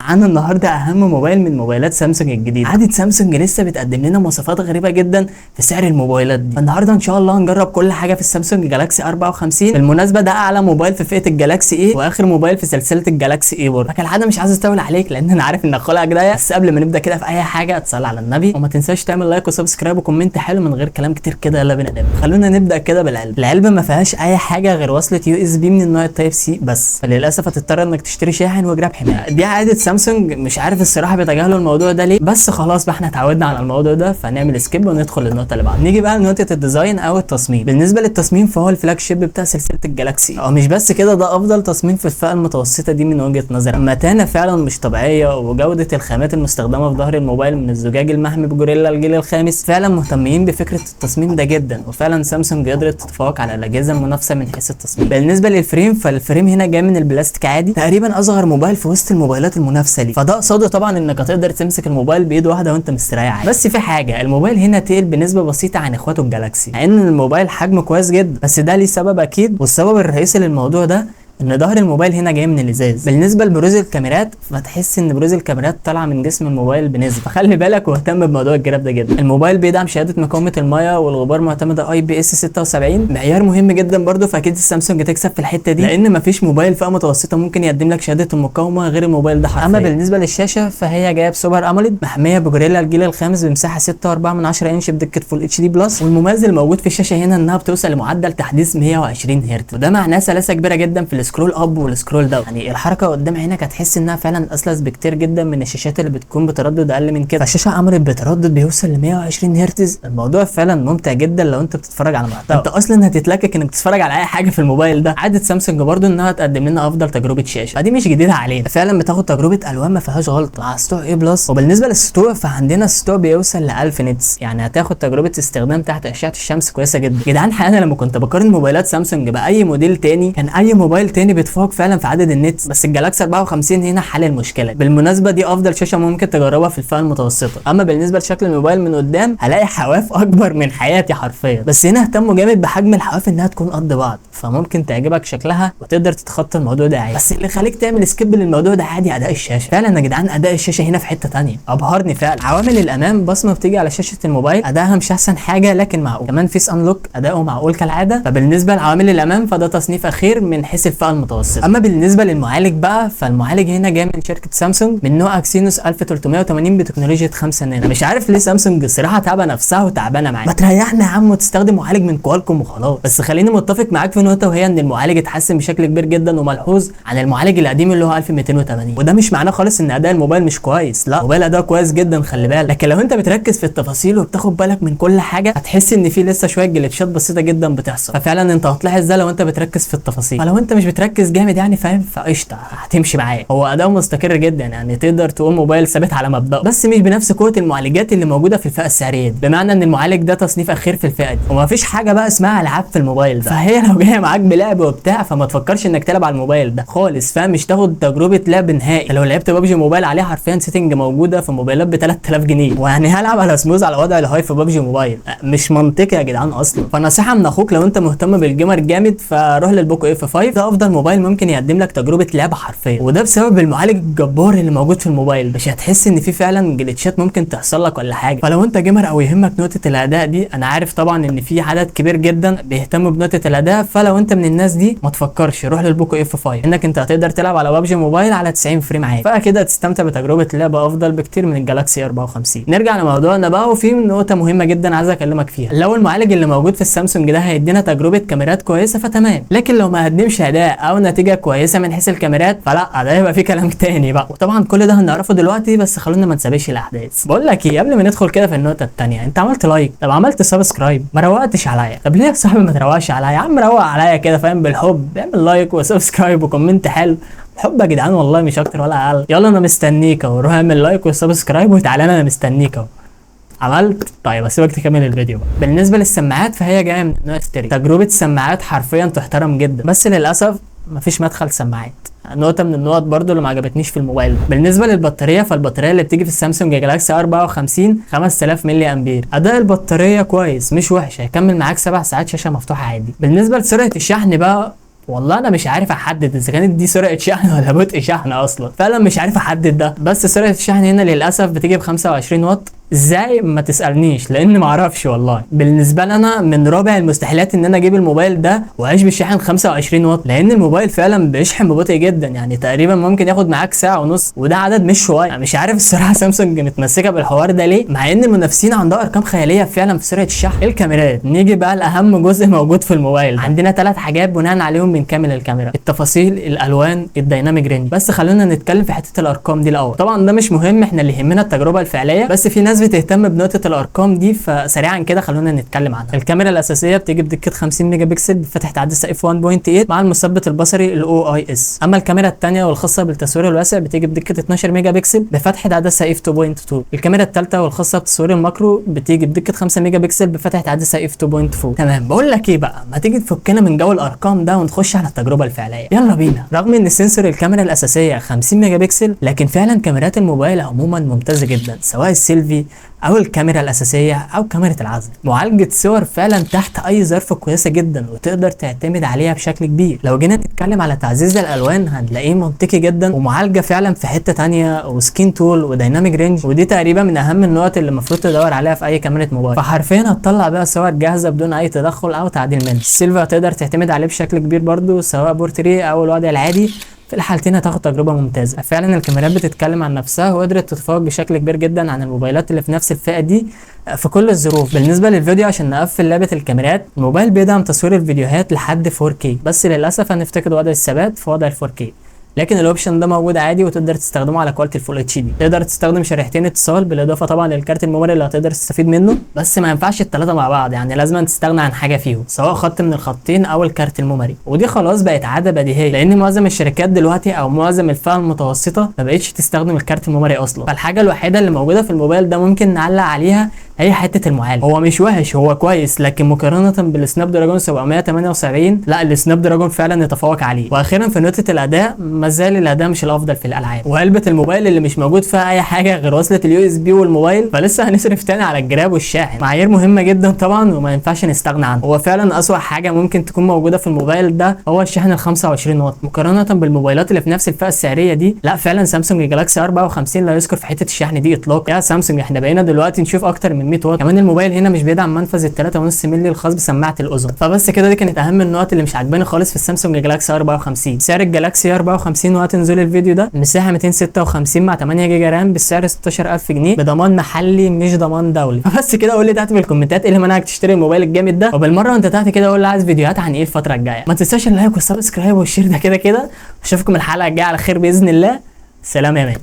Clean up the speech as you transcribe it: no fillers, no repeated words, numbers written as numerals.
معانا النهارده اهم موبايل من موبايلات سامسونج الجديده. عادة سامسونج لسه بتقدم لنا مواصفات غريبه جدا في سعر الموبايلات دي. النهارده ان شاء الله هنجرب كل حاجه في السامسونج جالاكسي 54. بالمناسبه ده اعلى موبايل في فئه الجالاكسي ايه واخر موبايل في سلسله الجالاكسي ايه برضه. فكالعاده مش عايز اطول عليك لان انا عارف انك خلقك ضيق، بس قبل ما نبدا كده في اي حاجه تصلي على النبي وما تنساش تعمل لايك وسبسكرايب وكومنت حلو. من غير كلام كتير كده يلا بينا نبدا. خلونا نبدا كده بالعلبه. العلبه ما فيهاش اي حاجه غير وصله يو اس بي من النوع التايب سي بس، فللاسف هتضطر انك تشتري شاحن وجراب حمايه. دي عاده سامسونج، مش عارف الصراحه بيتجاهلوا الموضوع ده ليه، بس خلاص بقى احنا اتعودنا على الموضوع ده فنعمل سكيب وندخل للنقطه اللي بعدها. نيجي بقى لنقطه الديزاين او التصميم. بالنسبه للتصميم فهو الفلاج شيب بتاع سلسله الجالاكسي، او مش بس كده ده افضل تصميم في الفئه المتوسطه دي من وجهه نظري. متانه فعلا مش طبيعيه، وجوده الخامات المستخدمه في ظهر الموبايل من الزجاج المحمي بجوريلا الجيل الخامس فعلا مهتمين بفكره التصميم ده جدا، وفعلا سامسونج قدرت تتفوق على الاجهزه المنافسه من حيث التصميم. بالنسبه للفريم فالفريم هنا جاي من البلاستيك عادي، تقريبا اصغر موبايل في وسط الموبايلات المنافسه ليه، فده قصاده طبعا انك هتقدر تمسك الموبايل بايد واحده وانت مستريح. بس في حاجه، الموبايل هنا تقل بنسبه بسيطه عن اخواته الجالاكسي، مع ان الموبايل حجمه كويس جدا، بس ده ليه سبب اكيد، والسبب الرئيسي للموضوع ده ان ظهر الموبايل هنا جاي من الازاز. بالنسبه لبروز الكاميرات فتحس ان بروز الكاميرات طالعه من جسم الموبايل بنسبه، فخلي بالك واهتم بموضوع الجراب ده جدا. الموبايل بيدعم شهاده مقاومه الميه والغبار معتمده اي بي اس 76، معيار مهم جدا برده، فاكيد السامسونج تكسب في الحته دي لان مفيش موبايل فئه متوسطه ممكن يقدم لك شهاده المقاومه غير الموبايل ده حرفيا. اما بالنسبه للشاشه فهي جايه بسوبر اموليد محميه بجوريلا الجيل الخامس بمساحه 6.4 انش بدقه فول اتش دي بلس، والمميز الموجود في الشاشه هنا انها بتوصل لمعدل تحديث 120 هرتز، وده معناه سلاسه كبيره جدا في السكرول اب والسكرول داون. يعني الحركه قدام عينك هتحس انها فعلا اسلس بكتير جدا من الشاشات اللي بتكون بتردد اقل من كده، فالشاشه اموليد بتردد بيوصل ل 120 هرتز. الموضوع فعلا ممتع جدا لو انت بتتفرج على محتوى، انت اصلا هتتلكك انك تتفرج على اي حاجه في الموبايل ده. عاده سامسونج برضو انها تقدم لنا افضل تجربه شاشه، فدي مش جديده علينا، فعلا بتاخد تجربه الوان ما فيهاش غلطه مع سطوع اي بلس. وبالنسبه للسطوع فعندنا السطوع بيوصل ل 1000 نتس، يعني هتاخد تجربه استخدام تحت اشعه الشمس كويسه جدا. جدعان انا لما كنت بقارن موبايلات سامسونج باي موديل تاني كان اي موبايل تاني بيتفوق فعلا في عدد النتس، بس الجالاكسي 54 هنا حل المشكله. بالمناسبه دي افضل شاشه ممكن تجربها في الفئه المتوسطه. اما بالنسبه لشكل الموبايل من قدام هلاقي حواف اكبر من حياتي حرفيا، بس هنا اهتموا جامد بحجم الحواف انها تكون قد بعض، فممكن تعجبك شكلها وتقدر تتخطى الموضوع ده عادي. بس اللي خليك تعمل سكيب للموضوع ده عادي اداء الشاشه. فعلا يا جدعان اداء الشاشه هنا في حته ثانيه ابهرني فعلا. عوامل الامام بصمه بتيجي على شاشه الموبايل ادائها مش احسن حاجه لكن معقول، كمان فيس انلوك اداؤه معقول كالعاده. فبالنسبه لعوامل الامام فده تصنيف اخير من حيث الفئه المتوسطه. اما بالنسبه للمعالج بقى فالمعالج هنا جاي من شركه سامسونج من نوع اكسينوس 1380 بتكنولوجيا 5 نانو. مش عارف ليه سامسونج الصراحه تعبه نفسها وتعبانه معانا، ما تريحنا يا عم وتستخدم معالج من كوالكوم وخلاص. بس خليني متفق معاك في نقطه، وهي ان المعالج اتحسن بشكل كبير جدا وملحوظ عن المعالج القديم اللي هو 1280، وده مش معناه خالص ان اداء الموبايل مش كويس، لا الموبايل اداؤه كويس جدا خلي بالك، لكن لو انت بتركز في التفاصيل وبتاخد بالك من كل حاجه هتحس ان في لسه شويه جليتشات بسيطه جدا بتحصل. ففعلا انت هتلاحظ ده لو انت بتركز في التفاصيل، فلو انت مش بتركز جامد يعني فاهم فقشطه هتمشي معاه. هو اداؤه مستقر جدا، يعني تقدر تقول موبايل ثابت على مبدأه، بس مش بنفس قوه المعالجات اللي موجوده في الفئه السعريه دي، بمعنى ان المعالج ده تصنيف اخير في الفئه دي، ومفيش حاجه بقى اسمها العاب في الموبايل ده، فهي لو جايه معاك بلعب وبتاع فما تفكرش انك تلعب على الموبايل ده خالص، فاهم؟ مش تاخد تجربه لعب نهائي. لو لعبت ببجي موبايل عليه حرفيا سيتنج موجوده في موبايلات ب 3000 جنيه، ويعني هلعب على سموز على وضع الهاي في ببجي موبايل؟ مش منطقي يا جدعان اصلا. فنصيحه من اخوك لو انت مهتم بالجيمر جامد فروح للبوكو اف 5، ده افضل موبايل ممكن يقدم لك تجربه لعب حرفيا، وده بسبب المعالج الجبار اللي موجود في الموبايل. مش هتحس ان في فعلا جليتشات ممكن تحصل لك ولا حاجه. فلو انت جيمر او يهمك نقطه الاداء دي، انا عارف طبعا ان في عدد كبير جدا بيهتموا بنقطه الاداء، فلو انت من الناس دي ما تفكرش روح للبوكو اف 5، انك انت هتقدر تلعب على ببجي موبايل على 90 فريم عادي، فكده هتستمتع بتجربه لعبه افضل بكتير من الجالاكسي 54. نرجع لموضوعنا بقى، وفي نقطه مهمه جدا عايز اكلمك فيها. لو المعالج اللي موجود في السامسونج ده هيدينا تجربه كاميرات كويسه فتمام، لكن لو ما قدمش اداء او نتيجه كويسه من حيث الكاميرات فلا، ده هيبقى في كلام تاني بقى. وطبعا كل ده هنعرفه دلوقتي، بس خلونا ما نسابقش الاحداث. بقول لك ايه، قبل ما ندخل كده في النقطه الثانيه، انت عملت لايك؟ طب عملت سبسكرايب؟ ما روقتش عليا؟ طب ليه يا صاحبي ما تروقش عليا يا عم؟ روق عليا كده فاهم بالحب، اعمل لايك وسبسكرايب وكومنت حلو، حب يا جدعان والله مش اكتر ولا اقل. يلا انا مستنيك اهو، روح اعمل لايك وسبسكرايب وتعالى انا مستنيك اهو. عملت؟ طيب اسيبك تكمل الفيديو بقى. بالنسبه للسماعات فهي جايه من نوع ستيريو، تجربه سماعات حرفيا تحترم جدا، بس للاسف مفيش مدخل سماعات، نقطه من النقط برضو اللي ما عجبتنيش في الموبايل ده. بالنسبه للبطاريه فالبطاريه اللي بتيجي في السامسونج جالاكسي 54 5000 ملي امبير، اداء البطاريه كويس مش وحش، هيكمل معاك 7 ساعات شاشه مفتوحه عادي. بالنسبه لسرعه الشحن بقى والله انا مش عارف احدد اذا كانت دي سرعه شحن ولا بطء شحن اصلا، فعلا مش عارف احدد ده. بس سرعه الشحن هنا للاسف بتيجي ب 25 واط. ازاي ما تسالنيش، لان ما اعرفش والله. بالنسبه لنا من رابع المستحيلات ان انا اجيب الموبايل ده واعيش بالشحن 25 واط، لان الموبايل فعلا بيشحن ببطء جدا، يعني تقريبا ممكن ياخد معاك ساعه ونص، وده عدد مش شويه. مش عارف الصراحه سامسونج متمسكه بالحوار ده ليه، مع ان المنافسين عندها ارقام خياليه فعلا في سرعه الشحن. الكاميرات، نيجي بقى لاهم جزء موجود في الموبايل. عندنا 3 حاجات بناء عليهم بنكمل الكاميرا: التفاصيل، الالوان، الديناميك رينج. بس خلونا نتكلم في حته الارقام دي الاول. طبعا ده مش مهم، احنا اللي يهمنا التجربه الفعليه، بس في ناس بتهتم بنقطه الارقام دي، فسريعا كده خلونا نتكلم عنها. الكاميرا الاساسيه بتيجي بدقه 50 ميجا بكسل بفتحه عدسه اف 1.8 مع المثبت البصري الاو اي اس. اما الكاميرا الثانيه والخاصه بالتصوير الواسع بتيجي بدقه 12 ميجا بكسل بفتحه عدسه اف 2.2. الكاميرا الثالثه والخاصه بالتصوير الماكرو بتيجي بدقه 5 ميجا بكسل بفتحه عدسه اف 2.4. تمام، بقول لك ايه بقى، ما تيجي تفكنا من جو الارقام ده ونخش على التجربه الفعليه، يلا بينا. رغم ان السنسور الكاميرا الاساسيه 50 ميجا بكسل، لكن فعلا كاميرات الموبايل عموما ممتازه جدا، سواء السيلفي او الكاميرا الاساسيه او كاميرا العزل. معالجه صور فعلا تحت اي ظرف كويسه جدا وتقدر تعتمد عليها بشكل كبير. لو جينا نتكلم على تعزيز الالوان هنلاقيه منطقي جدا، ومعالجه فعلا في حته ثانيه، وسكين تول وديناميك رينج، ودي تقريبا من اهم النقط اللي المفروض تدور عليها في اي كاميرا موبايل. فحرفيا هتطلع بقى صور جاهزه بدون اي تدخل او تعديل منها. السيلفا تقدر تعتمد عليه بشكل كبير برده، سواء بورتريه او الوضع العادي، في الحالتين هتاخد تجربه ممتازه. فعلا الكاميرات بتتكلم عن نفسها وقدرت تتفوق بشكل كبير جدا عن الموبايلات اللي في نفس الفئه دي في كل الظروف. بالنسبه للفيديو، عشان نقفل لعبه الكاميرات، الموبايل بيدعم تصوير الفيديوهات لحد 4K، بس للاسف هنفتقد وضع الثبات في وضع ال 4K، لكن الاوبشن ده موجود عادي وتقدر تستخدمه على كواليتي الفول اتش دي. تقدر تستخدم شريحتين اتصال بالاضافه طبعا للكارت الميموري اللي هتقدر تستفيد منه، بس ما ينفعش الثلاثه مع بعض، يعني لازم تستغنى عن حاجه فيهم، سواء خط من الخطين او الكارت الميموري. ودي خلاص بقت عاده بديهيه، لان معظم الشركات دلوقتي او معظم الفئه المتوسطه ما بقتش تستخدم الكارت الميموري اصلا. فالحاجه الوحيده اللي موجوده في الموبايل ده ممكن نعلق عليها هي حته المعالج. هو مش وحش، هو كويس، لكن مقارنه بالسناب دراجون 778 لا، السناب دراجون فعلا يتفوق عليه. واخيرا في نقطه الاداء، ما زال الاداء مش الافضل في الالعاب، وعلبه الموبايل اللي مش موجود فيها اي حاجه غير وصله اليو اس بي والموبايل، فلسه هنصرف تاني على الجراب والشاحن. معايير مهمه جدا طبعا وما ينفعش نستغنى عنها. هو فعلا اسوأ حاجه ممكن تكون موجوده في الموبايل ده هو الشاحن ال 25 واط، مقارنه بالموبايلات اللي في نفس الفئه السعريه دي. لا فعلا سامسونج جالاكسي 54 لا يذكر في حته الشحن دي اطلاقا. يا سامسونج احنا بقينا دلوقتي نشوف اكتر من 100 واط. كمان الموبايل هنا مش بيدعم منفذ ال 3.5 مللي الخاص بسماعه الاذن. فبس كده، دي كانت اهم النقط اللي مش عاجباني خالص في السامسونج جالاكسي 54. سعر الجالاكسي 54 وقت نزول الفيديو ده، مساحه 256 مع 8 جيجا رام بالسعر 16000 جنيه بضمان محلي مش ضمان دولي. فبس كده، قول لي تحت في الكومنتات ايه اللي منعك تشتري الموبايل الجامد ده، وبالمره انت تحت كده قول لي عايز فيديوهات عن ايه الفتره الجايه. ما تنساش اللايك والسبسكرايب والشير ده كده كده. اشوفكم الحلقه الجايه على خير باذن الله. سلام يا مان.